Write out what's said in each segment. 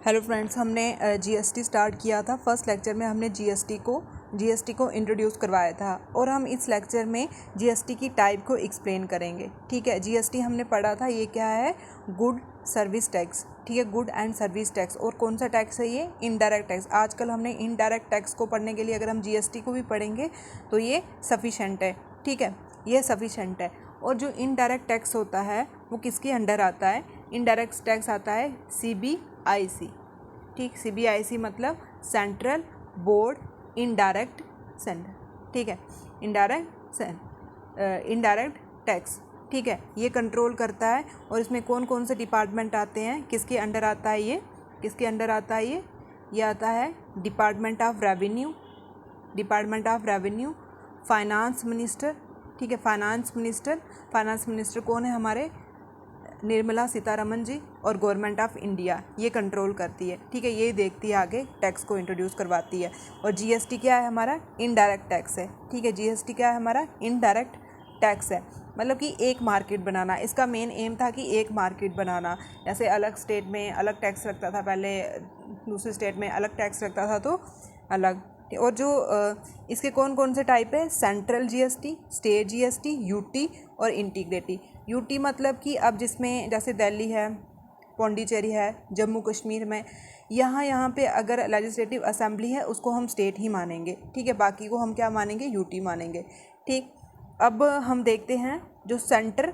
Hello friends, हमने GST start किया था। फर्स्ट लेक्चर में हमने जीएसटी को इंट्रोड्यूस करवाया था और हम इस लेक्चर में जीएसटी की टाइप को एक्सप्लेन करेंगे। ठीक है, जीएसटी हमने पढ़ा था, ये क्या है? Good service tax. ठीक है, गुड एंड सर्विस टैक्स। और कौन सा टैक्स है ये? Indirect tax. आजकल हमने इनडायरेक्ट टैक्स को पढ़ने के लिए अगर हम जीएसटी को भी पढ़ेंगे तो ये सफिशेंट है। ठीक है, ये सफिशेंट है। और जो इनडायरेक्ट टैक्स होता है वो किसके अंडर आता है? इनडायरेक्ट टैक्स आता है सीबीआईसी। ठीक, सीबीआईसी मतलब सेंट्रल बोर्ड इनडायरेक्ट सेंटर। ठीक है, इनडायरेक्ट टैक्स। ठीक है, ये कंट्रोल करता है। और इसमें कौन कौन से डिपार्टमेंट आते हैं, किसके अंडर आता है ये? किसके अंडर आता है ये आता है department of revenue, finance minister. ठीक है, फाइनेंस मिनिस्टर कौन है हमारे? निर्मला सीतारमन जी। और गवर्नमेंट ऑफ इंडिया ये कंट्रोल करती है। ठीक है, ये देखती है, आगे टैक्स को इंट्रोड्यूस करवाती है। और जीएसटी क्या है हमारा? इनडायरेक्ट टैक्स है। ठीक है, जीएसटी क्या है हमारा? इनडायरेक्ट टैक्स है। मतलब कि एक मार्केट बनाना, इसका मेन एम था कि एक मार्केट बनाना। जैसे अलग स्टेट में अलग टैक्स लगता था पहले, दूसरे स्टेट में अलग टैक्स लगता था तो अलग। और जो इसके कौन कौन से टाइप है? Central GST, state GST, UT और इंटीग्रेटी। यूटी मतलब कि अब जिसमें जैसे दिल्ली है, पौंडीचेरी है, जम्मू कश्मीर में यहाँ पे अगर लेजिस्लेटिव असेंबली है उसको हम स्टेट ही मानेंगे। ठीक है, बाकी को हम क्या मानेंगे? यूटी मानेंगे। ठीक, अब हम देखते हैं जो सेंटर,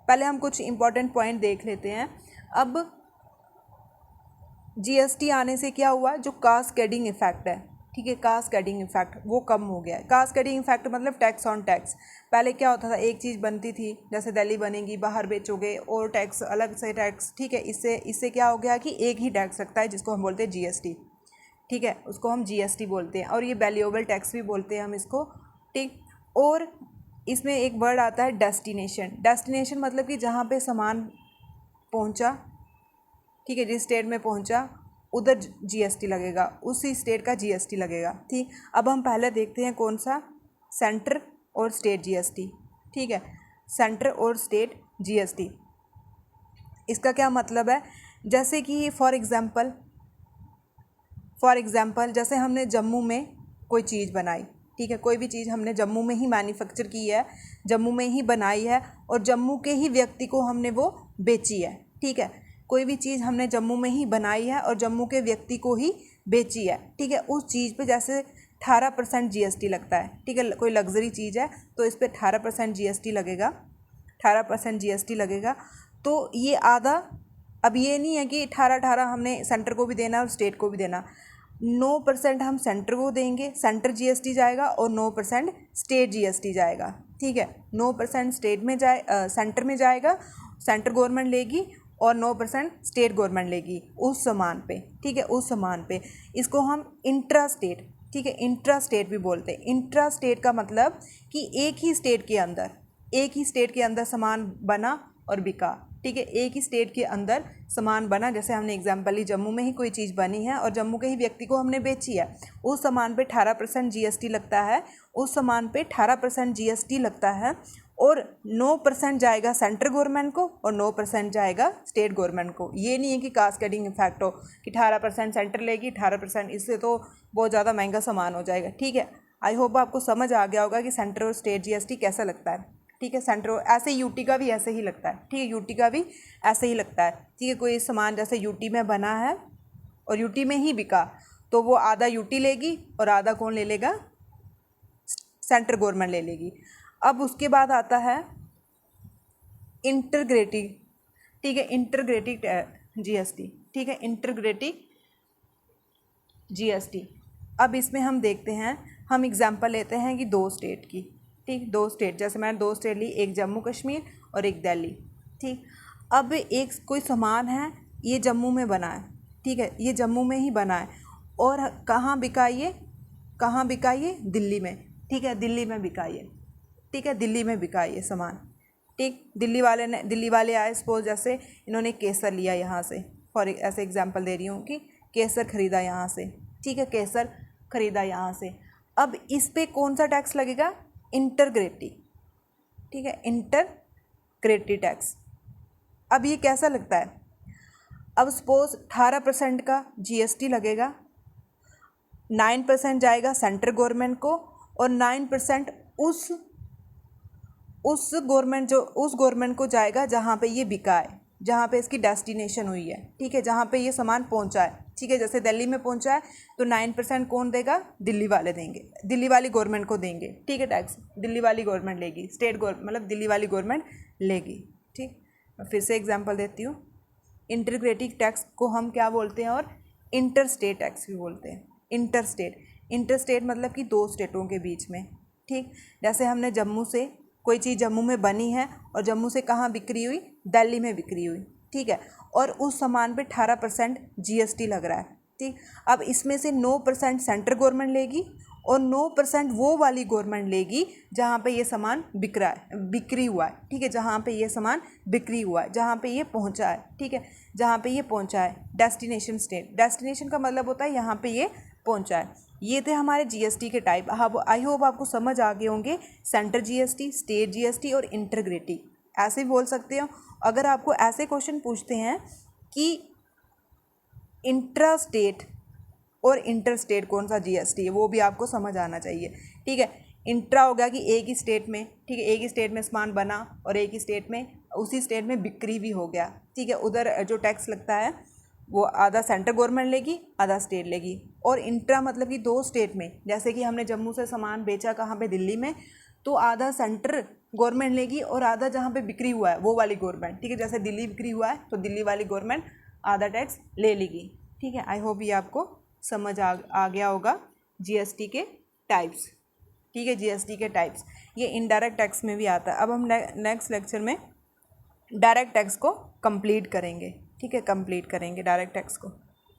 पहले हम कुछ इंपॉर्टेंट पॉइंट देख लेते हैं। अब जीएसटी आने से क्या हुआ? जो कास्केडिंग इफेक्ट है, ठीक है, कास्केडिंग इफेक्ट वो कम हो गया है। कास्केडिंग इफेक्ट मतलब टैक्स ऑन टैक्स। पहले क्या होता था, एक चीज़ बनती थी, जैसे दिल्ली बनेगी, बाहर बेचोगे और टैक्स अलग से टैक्स। ठीक है, इससे क्या हो गया कि एक ही टैक्स लगता है जिसको हम बोलते हैं जीएसटी। ठीक है, उसको हम जीएसटी बोलते हैं। और ये वैल्यूएबल टैक्स भी बोलते हैं हम इसको। ठीक, और इसमें एक वर्ड आता है डेस्टिनेशन मतलब कि जहाँ पे सामान पहुँचा, ठीक है, जिस स्टेट में पहुंचा उधर जीएसटी लगेगा, उसी स्टेट का जीएसटी लगेगा। ठीक, अब हम पहले देखते हैं कौन सा? सेंटर और स्टेट जीएसटी। ठीक है, सेंटर और स्टेट जीएसटी, इसका क्या मतलब है? जैसे कि फॉर एग्जांपल जैसे हमने जम्मू में कोई चीज़ बनाई। ठीक है, कोई भी चीज़ हमने जम्मू में ही मैन्युफैक्चर की है, जम्मू में ही बनाई है और जम्मू के ही व्यक्ति को हमने वो बेची है। ठीक है, कोई भी चीज़ हमने जम्मू में ही बनाई है और जम्मू के व्यक्ति को ही बेची है। ठीक है, उस चीज़ पे जैसे 18% जीएसटी लगता है। ठीक है, कोई लग्जरी चीज़ है तो इस पर 18% जीएसटी लगेगा, 18% जीएसटी लगेगा। तो ये आधा, अब ये नहीं है कि 18 हमने सेंटर को भी देना और स्टेट को भी देना। 9% हम सेंटर को देंगे, सेंटर जीएसटी जाएगा, और 9% स्टेट जीएसटी जाएगा। ठीक है, 9% सेंटर में जाएगा, सेंटर गवर्नमेंट लेगी, और 9% स्टेट गवर्नमेंट लेगी उस सामान पे। ठीक है, उस सामान पे। इसको हम इंट्रा स्टेट, ठीक है, इंट्रा स्टेट भी बोलते हैं। इंट्रा स्टेट का मतलब कि एक ही स्टेट के अंदर सामान बना और बिका। ठीक है, एक ही स्टेट के अंदर सामान बना, जैसे हमने एग्जांपल ली, जम्मू में ही कोई चीज़ बनी है और जम्मू के ही व्यक्ति को हमने बेची है। उस सामान पे 18% जीएसटी लगता है, उस सामान पे 18% जीएसटी लगता है, और 9% जाएगा सेंट्रल गवर्नमेंट को और 9% जाएगा स्टेट गवर्नमेंट को। ये नहीं है कि कास्केडिंग इफेक्ट हो कि 18% सेंटर लेगी, 18%, इससे तो बहुत ज़्यादा महंगा सामान हो जाएगा। ठीक है, आई होप आपको समझ आ गया होगा कि सेंटर और स्टेट जीएसटी कैसा लगता है। ठीक है, सेंटर ऐसे यूटी का भी ऐसे ही लगता है। ठीक है, यूटी का भी ऐसे ही लगता है। ठीक है, कोई सामान जैसे यूटी में बना है और यूटी में ही बिका तो वो आधा यूटी लेगी और आधा कौन ले लेगा? सेंट्रल गवर्नमेंट ले लेगी। अब उसके बाद आता है इंटीग्रेटिव। ठीक है, इंटीग्रेटिव जीएसटी। ठीक है, इंटीग्रेटिव जीएसटी। अब इसमें हम देखते हैं, हम एग्जांपल लेते हैं कि 2 स्टेट की। ठीक, 2 स्टेट, जैसे मैंने 2 स्टेट ली, एक जम्मू कश्मीर और एक दिल्ली। ठीक, अब एक कोई सामान है, ये जम्मू में बना है। ठीक है, ये जम्मू में ही बना है और कहाँ बिका ये? दिल्ली में। ठीक है, दिल्ली में बिका ये। ठीक है, दिल्ली में बिका ये सामान। ठीक, दिल्ली वाले आए, सपोज जैसे इन्होंने केसर लिया यहाँ से, फॉर ऐसे एग्जांपल दे रही हूँ कि केसर खरीदा यहाँ से। ठीक है, केसर खरीदा यहाँ से। अब इस पे कौन सा टैक्स लगेगा? इंटीग्रेटिव। ठीक है, इंटीग्रेटिव टैक्स। अब ये कैसा लगता है? अब सपोज 18% का जीएसटी लगेगा, 9% जाएगा सेंट्रल गवर्नमेंट को और 9% उस गवर्नमेंट को जाएगा जहाँ पे ये बिका है, जहाँ पे इसकी डेस्टिनेशन हुई है, ठीक है, जहाँ पे ये सामान पहुँचा है, ठीक है। जैसे दिल्ली में पहुँचा है तो 9% कौन देगा? दिल्ली वाले देंगे, दिल्ली वाली गवर्नमेंट को देंगे, ठीक है। टैक्स दिल्ली वाली गवर्नमेंट लेगी, स्टेट गवर्नमेंट मतलब दिल्ली वाली गवर्नमेंट लेगी, ठीक। मैं फिर से एग्जांपल देती हूँ। इंटीग्रेटिव टैक्स को हम क्या बोलते हैं? और इंटर स्टेट टैक्स भी बोलते हैं। इंटर स्टेट मतलब कि दो स्टेटों के बीच में, ठीक। जैसे हमने जम्मू से कोई चीज़ जम्मू में बनी है और जम्मू से कहाँ बिक्री हुई? दिल्ली में बिक्री हुई, ठीक है, और उस सामान पे 18% जीएसटी लग रहा है, ठीक। अब इसमें से 9% सेंट्रल गवर्नमेंट लेगी और 9% वो वाली गवर्नमेंट लेगी जहाँ पे ये सामान बिक्री हुआ है, ठीक है, जहाँ पे ये सामान बिक्री हुआ है, जहाँ पे ये पहुँचा है, ठीक है, जहाँ पे ये पहुँचा है। डेस्टिनेशन स्टेट, डेस्टिनेशन का मतलब होता है यहाँ पे ये पहुँचा है। ये थे हमारे जीएसटी के टाइप। आई होप आपको समझ आ गए होंगे। सेंटर जीएसटी, स्टेट जीएसटी और इंटीग्रेटिव ऐसे भी बोल सकते हो। अगर आपको ऐसे क्वेश्चन पूछते हैं कि इंट्रा स्टेट और इंटर स्टेट कौन सा जीएसटी है, वो भी आपको समझ आना चाहिए, ठीक है। इंट्रा हो गया कि एक ही स्टेट में, ठीक है, एक ही स्टेट में सामान बना और एक ही स्टेट में उसी स्टेट में बिक्री भी हो गया, ठीक है। उधर जो टैक्स लगता है वो आधा सेंट्रल गवर्नमेंट लेगी, आधा स्टेट लेगी। और इंट्रा मतलब कि दो स्टेट में, जैसे कि हमने जम्मू से सामान बेचा कहाँ पे? दिल्ली में, तो आधा सेंट्रल गवर्नमेंट लेगी और आधा जहाँ पे बिक्री हुआ है वो वाली गवर्नमेंट, ठीक है। जैसे दिल्ली बिक्री हुआ है तो दिल्ली वाली गवर्नमेंट आधा टैक्स ले लेगी, ठीक है। आई होप ये आपको समझ आ गया होगा जीएसटी के टाइप्स, ठीक है। जीएसटी के टाइप्स ये इनडायरेक्ट टैक्स में भी आता है। अब हम नेक्स्ट लेक्चर में डायरेक्ट टैक्स को कंप्लीट करेंगे, ठीक है, कंप्लीट करेंगे डायरेक्ट टैक्स को।